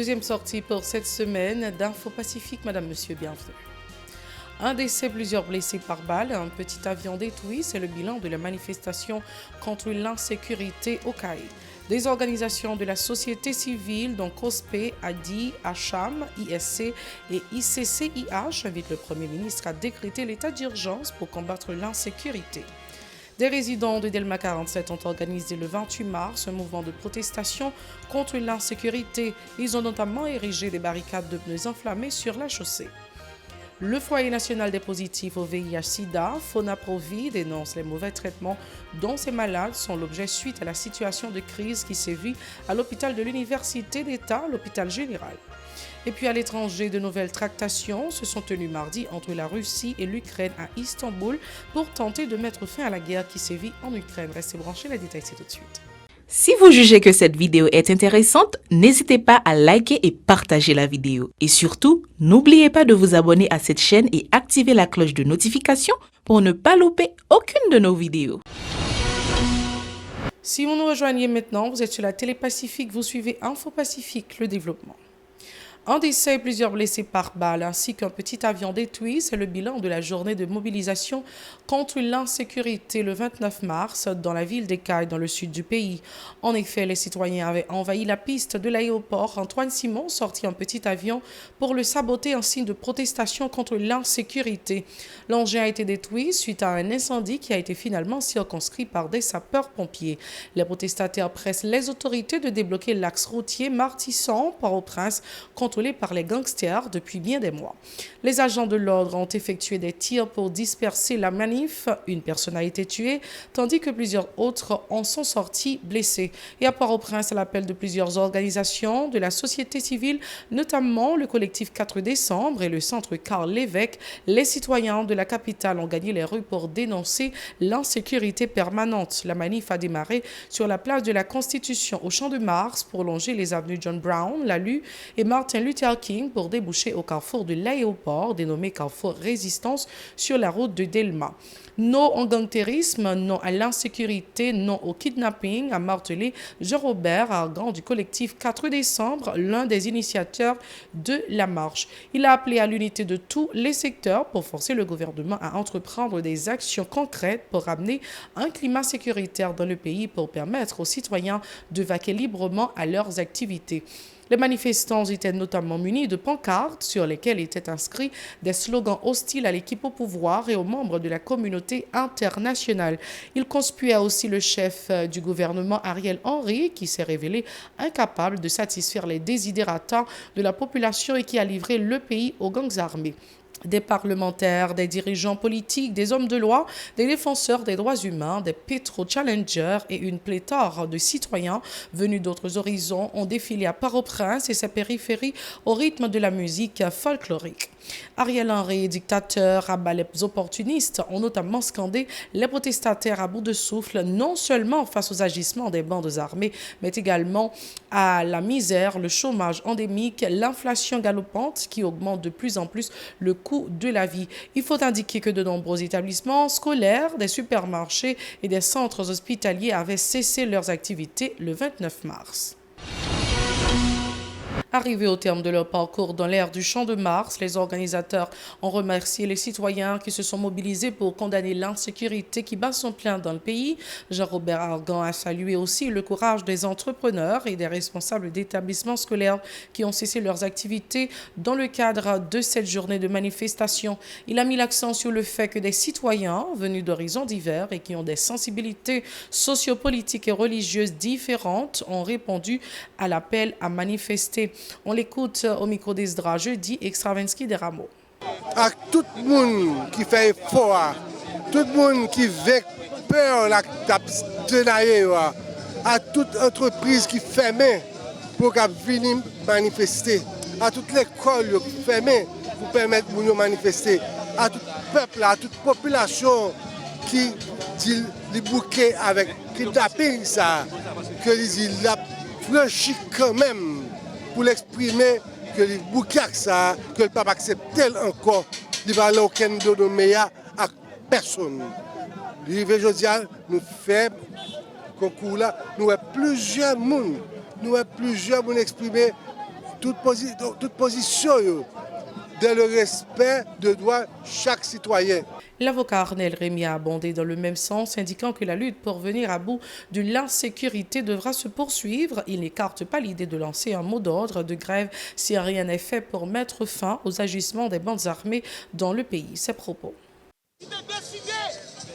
Deuxième sortie pour cette semaine d'Info Pacifique. Madame, monsieur, bienvenue. Un décès, plusieurs blessés par balle, un petit avion détruit, c'est le bilan de la manifestation contre l'insécurité au Caire. Des organisations de la société civile, dont COSPE, ADI, HAM, ISC et ICCIH, invitent le Premier ministre à décréter l'état d'urgence pour combattre l'insécurité. Des résidents de Delma 47 ont organisé le 28 mars un mouvement de protestation contre l'insécurité. Ils ont notamment érigé des barricades de pneus enflammés sur la chaussée. Le Foyer national des positifs au VIH-Sida, Fonaprovi, dénonce les mauvais traitements dont ces malades sont l'objet suite à la situation de crise qui sévit à l'hôpital de l'Université d'État, l'hôpital général. Et puis à l'étranger, de nouvelles tractations se sont tenues mardi entre la Russie et l'Ukraine à Istanbul pour tenter de mettre fin à la guerre qui sévit en Ukraine. Restez branchés, les détails c'est tout de suite. Si vous jugez que cette vidéo est intéressante, n'hésitez pas à liker et partager la vidéo. Et surtout, n'oubliez pas de vous abonner à cette chaîne et activer la cloche de notification pour ne pas louper aucune de nos vidéos. Si vous nous rejoignez maintenant, vous êtes sur la télé Pacifique, vous suivez Info Pacifique, le développement. Un décès et plusieurs blessés par balle, ainsi qu'un petit avion détruit, c'est le bilan de la journée de mobilisation contre l'insécurité le 29 mars dans la ville d'Ekaï, dans le sud du pays. En effet, les citoyens avaient envahi la piste de l'aéroport. Antoine Simon sortit un petit avion pour le saboter, en signe de protestation contre l'insécurité. L'engin a été détruit suite à un incendie qui a été finalement circonscrit par des sapeurs-pompiers. Les protestataires pressent les autorités de débloquer l'axe routier Martissan-Port-au-Prince, contrôlé par les gangsters depuis bien des mois. Les agents de l'ordre ont effectué des tirs pour disperser la manif. Une personne a été tuée, tandis que plusieurs autres en sont sortis blessés. Et à Port-au-Prince, à l'appel de plusieurs organisations de la société civile, notamment le collectif 4 décembre et le centre Karl Lévesque, les citoyens de la capitale ont gagné les rues pour dénoncer l'insécurité permanente. La manif a démarré sur la place de la Constitution au Champ de Mars pour longer les avenues John Brown, Lalu et Martin Luther King pour déboucher au carrefour de l'aéroport dénommé Carrefour Résistance sur la route de Delma. Non au gangsterisme, non à l'insécurité, non au kidnapping, a martelé Jean-Robert Argan du collectif 4 décembre, l'un des initiateurs de la marche. Il a appelé à l'unité de tous les secteurs pour forcer le gouvernement à entreprendre des actions concrètes pour ramener un climat sécuritaire dans le pays pour permettre aux citoyens de vaquer librement à leurs activités. Les manifestants étaient notamment munis de pancartes sur lesquelles étaient inscrits des slogans hostiles à l'équipe au pouvoir et aux membres de la communauté internationale. Il conspuait aussi le chef du gouvernement Ariel Henry, qui s'est révélé incapable de satisfaire les desiderata de la population et qui a livré le pays aux gangs armés. Des parlementaires, des dirigeants politiques, des hommes de loi, des défenseurs des droits humains, des pétro-challengers et une pléthore de citoyens venus d'autres horizons ont défilé à Port-au-Prince et ses périphéries au rythme de la musique folklorique. Ariel Henry, dictateur, abat les opportunistes, ont notamment scandé les protestataires à bout de souffle, non seulement face aux agissements des bandes armées, mais également à la misère, le chômage endémique, l'inflation galopante qui augmente de plus en plus le coût de la vie. Il faut indiquer que de nombreux établissements scolaires, des supermarchés et des centres hospitaliers avaient cessé leurs activités le 29 mars. Arrivés au terme de leur parcours dans l'ère du Champ de Mars, les organisateurs ont remercié les citoyens qui se sont mobilisés pour condamner l'insécurité qui bat son plein dans le pays. Jean-Robert Argan a salué aussi le courage des entrepreneurs et des responsables d'établissements scolaires qui ont cessé leurs activités dans le cadre de cette journée de manifestation. Il a mis l'accent sur le fait que des citoyens venus d'horizons divers et qui ont des sensibilités sociopolitiques et religieuses différentes ont répondu à l'appel à manifester. On l'écoute au micro d'Esdra jeudi, Extravinsky des Rameaux. À tout le monde qui fait effort, tout le monde qui veut peur, à toute entreprise qui ferme pour venir manifester, à toute l'école qui ferme pour permettre de manifester, à tout peuple, à toute population qui dit les bouquets avec kidnapping, ça, que les a franchi quand même. Pour l'exprimer que les bouquets ça, que le peuple accepte encore, il va aller aucun de meilleur à personne. Aujourd'hui, nous faisons concours là, nous avons plusieurs personnes exprimer toute position dans le respect de droits chaque citoyen. L'avocat Arnel Rémy a abondé dans le même sens, indiquant que la lutte pour venir à bout de l'insécurité devra se poursuivre. Il n'écarte pas l'idée de lancer un mot d'ordre de grève si rien n'est fait pour mettre fin aux agissements des bandes armées dans le pays. Ses propos. Il est décidé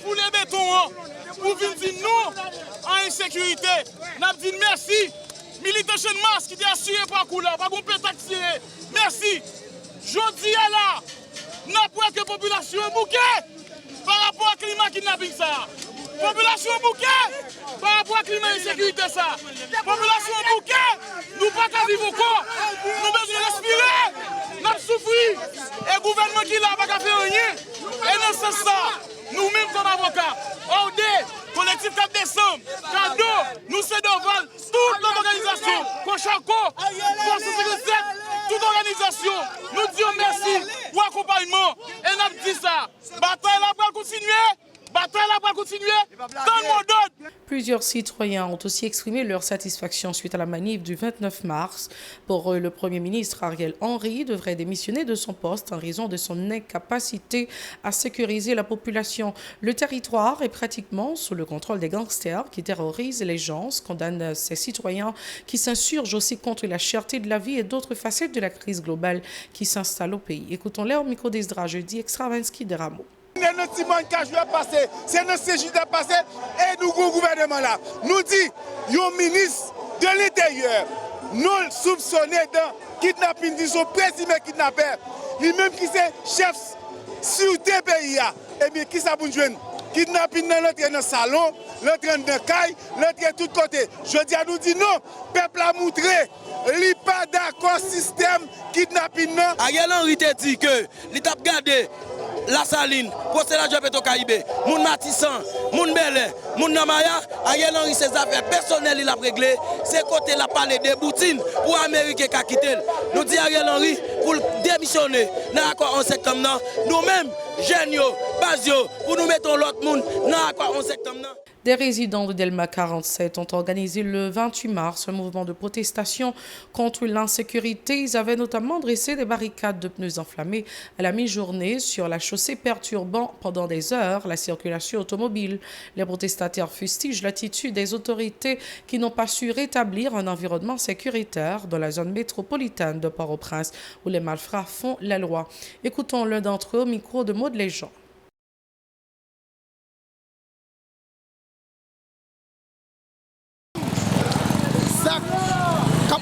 pour les bétons, pour venir dire non à l'insécurité. Nous avons dit merci. Militants de masse qui étaient assurés par couleur, par compétence. Merci. Je dis à la, nous avons que la population est bouquée par rapport au climat kidnapping ça. Population bouquée par rapport au climat insécurité ça. Population bouquée, nous pas qu'à vivre encore. Nous besoin respirer, nous avons souffert. Et le gouvernement qui là pas qu'à faire rien. Et dans ce sens, nous-mêmes comme avocats, OD, collectif 4 décembre, cadeau, nous sommes devant toute l'organisation, Cochaco, Force 57, toute organisation, nous disons merci pour l'accompagnement. Et nous disons ça, bataille là pour continuer. Plusieurs citoyens ont aussi exprimé leur satisfaction suite à la manif du 29 mars. Pour eux, le Premier ministre Ariel Henry devrait démissionner de son poste en raison de son incapacité à sécuriser la population. Le territoire est pratiquement sous le contrôle des gangsters qui terrorisent les gens, condamnent ces citoyens qui s'insurgent aussi contre la cherté de la vie et d'autres facettes de la crise globale qui s'installe au pays. Écoutons-les au micro d'Esdra jeudi, Extravinsky de Rameau. C'est notre Simone qui a passé, c'est notre CJ qui a passé, et nous, le gouvernement là, nous dit, le ministre de l'Intérieur, nous soupçonnés d'un kidnapping, ils sont présumés kidnappeurs, lui-même qui est chef sur des pays, et bien qui ça pour nous joindre? Kidnapping dans l'entrée dans le salon, l'entrée dans le caille, l'entrée de tous côtés. Je dis à nous dire non, le peuple a montré, il n'est pas d'accord système kidnapping. Ariel Henry te dit que l'État a gardé la saline, procès la Pétro Caraïbe, moun Matissan, moun Belé, moun Namaya, Ariel Henry ses affaires personnelles il a réglé, c'est côté la parler des boutines pour Amérique qui a quitté. Nous dit Ariel Henry pour démissionner dans l'accord 11 septembre, nous-mêmes, jeunes, basio, pour nous mettre l'autre monde dans l'accord 11 septembre. Des résidents de Delma 47 ont organisé le 28 mars un mouvement de protestation contre l'insécurité. Ils avaient notamment dressé des barricades de pneus enflammés à la mi-journée sur la chaussée, perturbant pendant des heures la circulation automobile. Les protestataires fustigent l'attitude des autorités qui n'ont pas su rétablir un environnement sécuritaire dans la zone métropolitaine de Port-au-Prince où les malfrats font la loi. Écoutons l'un d'entre eux au micro de Maud Léjean.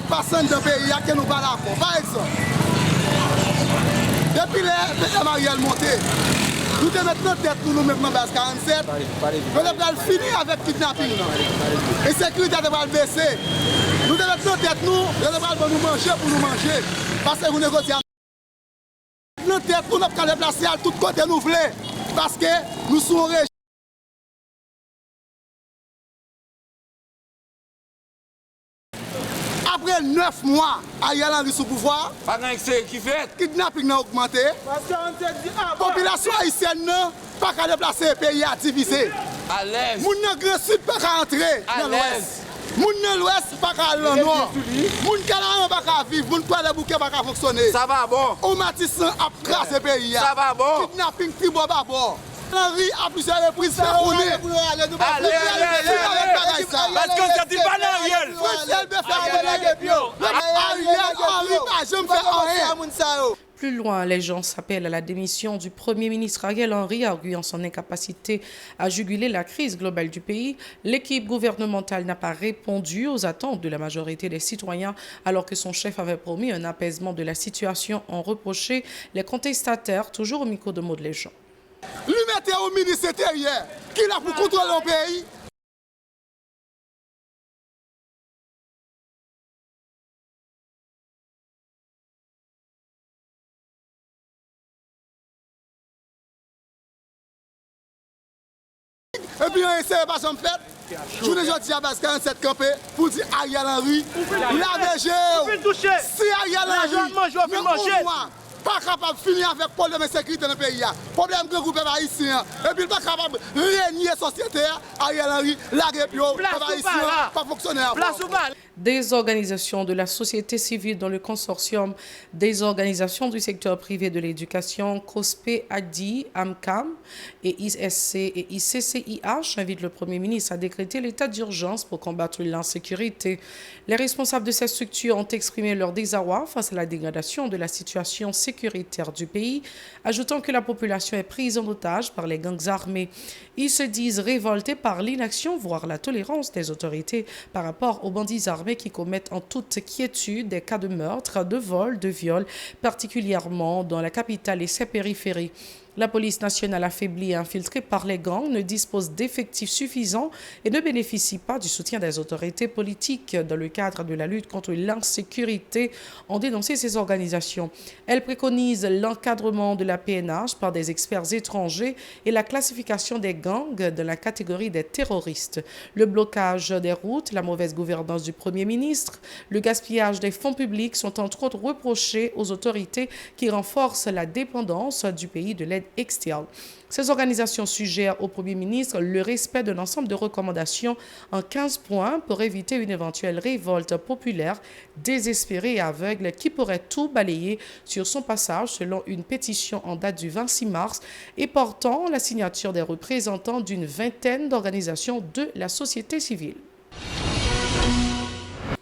Passant dans le pays que nous parlons. Par exemple, depuis les Marielle monté, nous devons mettre notre tête pour nous mettre dans base 47. Nous devons finir avec le kidnapping. Et la sécurité devra baisser. Nous devons mettre notre tête, nous devons nous manger pour nous manger. Parce que nous négocions. Notre tête, nous devons déplacer à tous côtés nous voulons. Parce que nous sommes régis. Après 9 mois, Ariel Henry sous pouvoir, kidnapping a augmenté. La population haïtienne n'a pas qu'à déplacer le pays à diviser. À l'aise. Moun nan Grand Sud pas qu'à entrer dans l'Ouest. Moun nan l'Ouest pas qu'à aller dans le Nord. Moun Canaran pas qu'à vivre. Moun Toile Bouquet pas qu'à fonctionner. Ça va bon. On Matissan a crasé le pays. Ça va bon. Kidnapping tribo babo. Henry a plusieurs reprises fait rouler. Allez. Parce que ça dit pas d'Ariel. Plus loin, les gens s'appellent à la démission du Premier ministre Ariel Henry, arguant son incapacité à juguler la crise globale du pays. L'équipe gouvernementale n'a pas répondu aux attentes de la majorité des citoyens, alors que son chef avait promis un apaisement de la situation en reproché les contestataires, toujours au micro de Maud Léjean. Lui mettez au ministre intérieur qui a pour contrôler le pays. Et puis on essaie pas de faire. Je ne dis pas à base 47 campé pour dire Ariel Henry, la VG. Si Ariel Henry, pas capable de finir avec le problème de sécurité dans le pays. Problème de groupe haïtien. Et puis pas capable de régner la société. Ariel Henry, la guerre, pas fonctionnaire. Des organisations de la société civile dans le consortium des organisations du secteur privé de l'éducation, COSPE, ADI, AMCAM et ISC et ICCIH invitent le Premier ministre à décréter l'état d'urgence pour combattre l'insécurité. Les responsables de ces structures ont exprimé leur désarroi face à la dégradation de la situation sécuritaire du pays, ajoutant que la population est prise en otage par les gangs armés. Ils se disent révoltés par l'inaction, voire la tolérance des autorités par rapport aux bandits armés qui commettent en toute quiétude des cas de meurtre, de vol, de viol, particulièrement dans la capitale et ses périphéries. La police nationale affaiblie et infiltrée par les gangs ne dispose d'effectifs suffisants et ne bénéficie pas du soutien des autorités politiques dans le cadre de la lutte contre l'insécurité, ont dénoncé ces organisations. Elles préconisent l'encadrement de la PNH par des experts étrangers et la classification des gangs dans la catégorie des terroristes. Le blocage des routes, la mauvaise gouvernance du Premier ministre, le gaspillage des fonds publics sont entre autres reprochés aux autorités qui renforcent la dépendance du pays de l'aide externe. Ces organisations suggèrent au Premier ministre le respect d'un ensemble de recommandations en 15 points pour éviter une éventuelle révolte populaire désespérée et aveugle qui pourrait tout balayer sur son passage selon une pétition en date du 26 mars et portant la signature des représentants d'une vingtaine d'organisations de la société civile.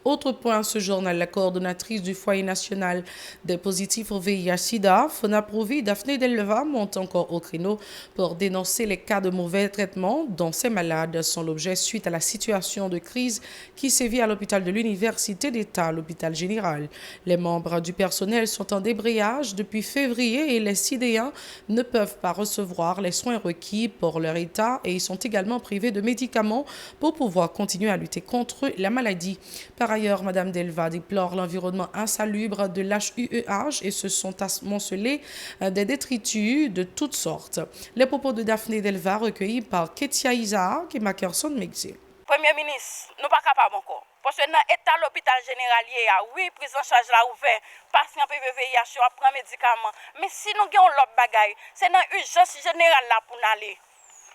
Autre point, ce journal, la coordonnatrice du foyer national des positifs au VIH-Sida, Fona Prouvi, Daphné Delva, monte encore au créneau pour dénoncer les cas de mauvais traitement dont ces malades sont l'objet suite à la situation de crise qui sévit à l'hôpital de l'Université d'État, l'hôpital général. Les membres du personnel sont en débrayage depuis février et les sidéens ne peuvent pas recevoir les soins requis pour leur état et ils sont également privés de médicaments pour pouvoir continuer à lutter contre la maladie. Par ailleurs, Mme Delva déplore l'environnement insalubre de l'HUEH et se sont amoncelés des détritus de toutes sortes. Les propos de Daphné Delva recueillis par Ketia Isaac et Mackerson Mexil. Premier ministre, nous pas capables encore. Parce que dans l'état de l'hôpital généralier, oui, prise en charge là ouvert, patient PVVIH, on prend médicaments. Mais si nous avons l'autre bagaille, c'est dans l'urgence générale là pour nous aller.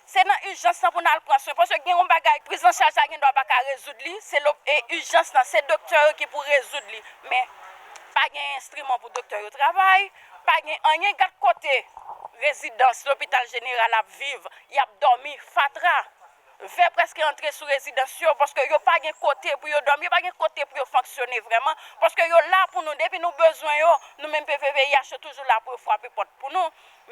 C'est dans l'urgence pour nous prendre soin. Parce que nous avons bagaille, prise en charge là, nous ne doit pas résoudre. C'est l'urgence, c'est le docteur qui pour résoudre. Mais pas d'instrument pour le docteur au travail, pas rien de côté résidence, l'hôpital général à vivre, il a dormi, fatra. Fait presque entrer sous résidence parce que yo pas de côté pour yo dormir, pas de côté pour yo fonctionner vraiment parce que yo là pour nous depuis nous besoin yo, nous même PVVIH toujours là pour frapper porte pour nous.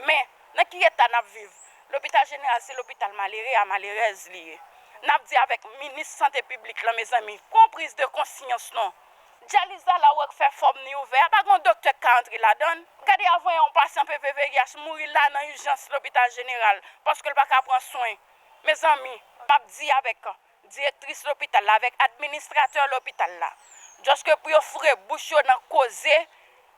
Mais dans qui état n'a vivre? L'hôpital général c'est l'hôpital malheureux à malheureuse lié. N'a dit avec ministre santé publique là mes amis, comprise de conscience non. Dialyse là où fait forme ni ouvert, pas un docteur qui entre la donne. Regardez avant un patient PVVIH mourir là dans l'urgence l'hôpital général parce que le pas prendre soin. Mes amis, pas dit avec directrice de l'hôpital, avec administrateur de l'hôpital là. Juste que pour offrir bouche dans causer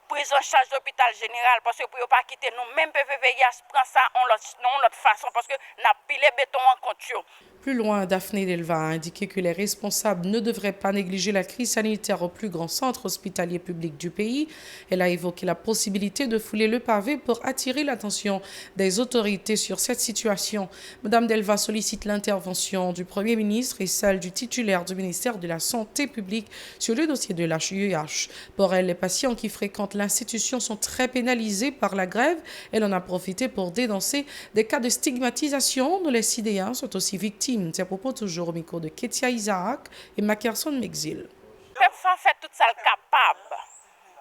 prise en charge de l'hôpital général parce que pour pas quitter nous même PVVIH prend ça en l'autre façon parce que n'a pilé béton en compte. Plus loin, Daphné Delva a indiqué que les responsables ne devraient pas négliger la crise sanitaire au plus grand centre hospitalier public du pays. Elle a évoqué la possibilité de fouler le pavé pour attirer l'attention des autorités sur cette situation. Madame Delva sollicite l'intervention du Premier ministre et celle du titulaire du ministère de la Santé publique sur le dossier de l'HUEH. Pour elle, les patients qui fréquentent l'institution sont très pénalisés par la grève. Elle en a profité pour dénoncer des cas de stigmatisation dont les sidéens sont aussi victimes. C'est à propos toujours au micro de Ketia Isaac et Mackerson Mexil. PEPFA fait tout ça capable.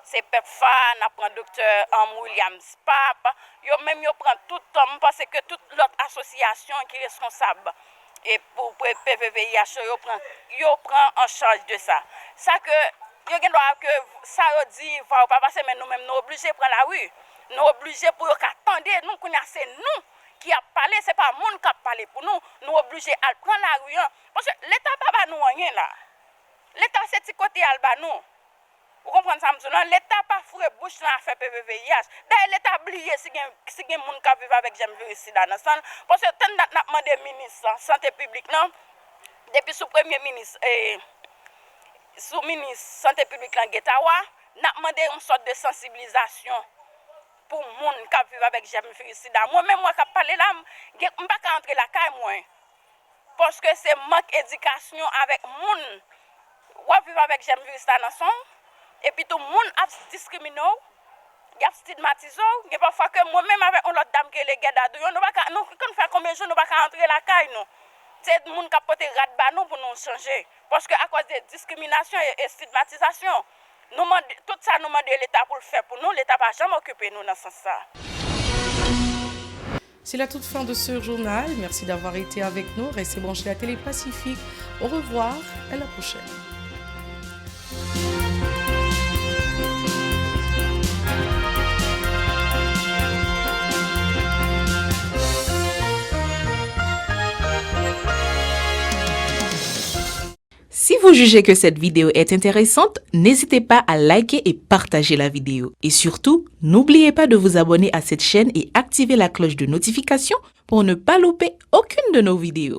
C'est PEPFA, n'a pris docteur Williams Pape, yo même yo prend tout homme parce que toute l'autre association qui est responsable et pour PVVIH yo prend en charge de ça. Ça que yo gen doit que ça dit va pas passer mais nous même nous obligés prendre la rue. Nous obligés pour attendre nous connait c'est nous qui a parlé, c'est pas monde qui a parlé pour nous. Nous obligés à prendre la rue parce que l'état pas nous rien là. L'état c'est petit côté alba nous. Vous comprenez ça maintenant, l'état pas fourré bouche dans affaire PVVIH. D'ailleurs l'état oublié si gen monde qui vivre avec j'aime sida dans ça parce que tant n'a demandé ministre santé publique non depuis sous premier ministre sous ministre santé publique en Getawa n'a demandé une sorte de sensibilisation pour moun qui vivent avec j'aime sida. Moi même moi qui parler là, on pas entrer la caille moi. Parce que c'est manque d'éducation avec moun ou vivre avec j'aime vivre ça dans son, et puis tout le monde a discriminé, il a stigmatisé, il y a parfois que moi-même avec une autre dame qui est les gars d'adou, nous quand fait combien de jours nous pas entrer la caille nous. C'est le monde qui a porté rat bas nous pour nous changer parce que à cause de discrimination et stigmatisation, tout ça nous demande l'État pour le faire pour nous, l'État n'a jamais occupé nous dans ce sens ça. C'est la toute fin de ce journal. Merci d'avoir été avec nous. Restez branchés à la Télé Pacifique. Au revoir, à la prochaine. Si vous jugez que cette vidéo est intéressante, n'hésitez pas à liker et partager la vidéo. Et surtout, n'oubliez pas de vous abonner à cette chaîne et activer la cloche de notification pour ne pas louper aucune de nos vidéos.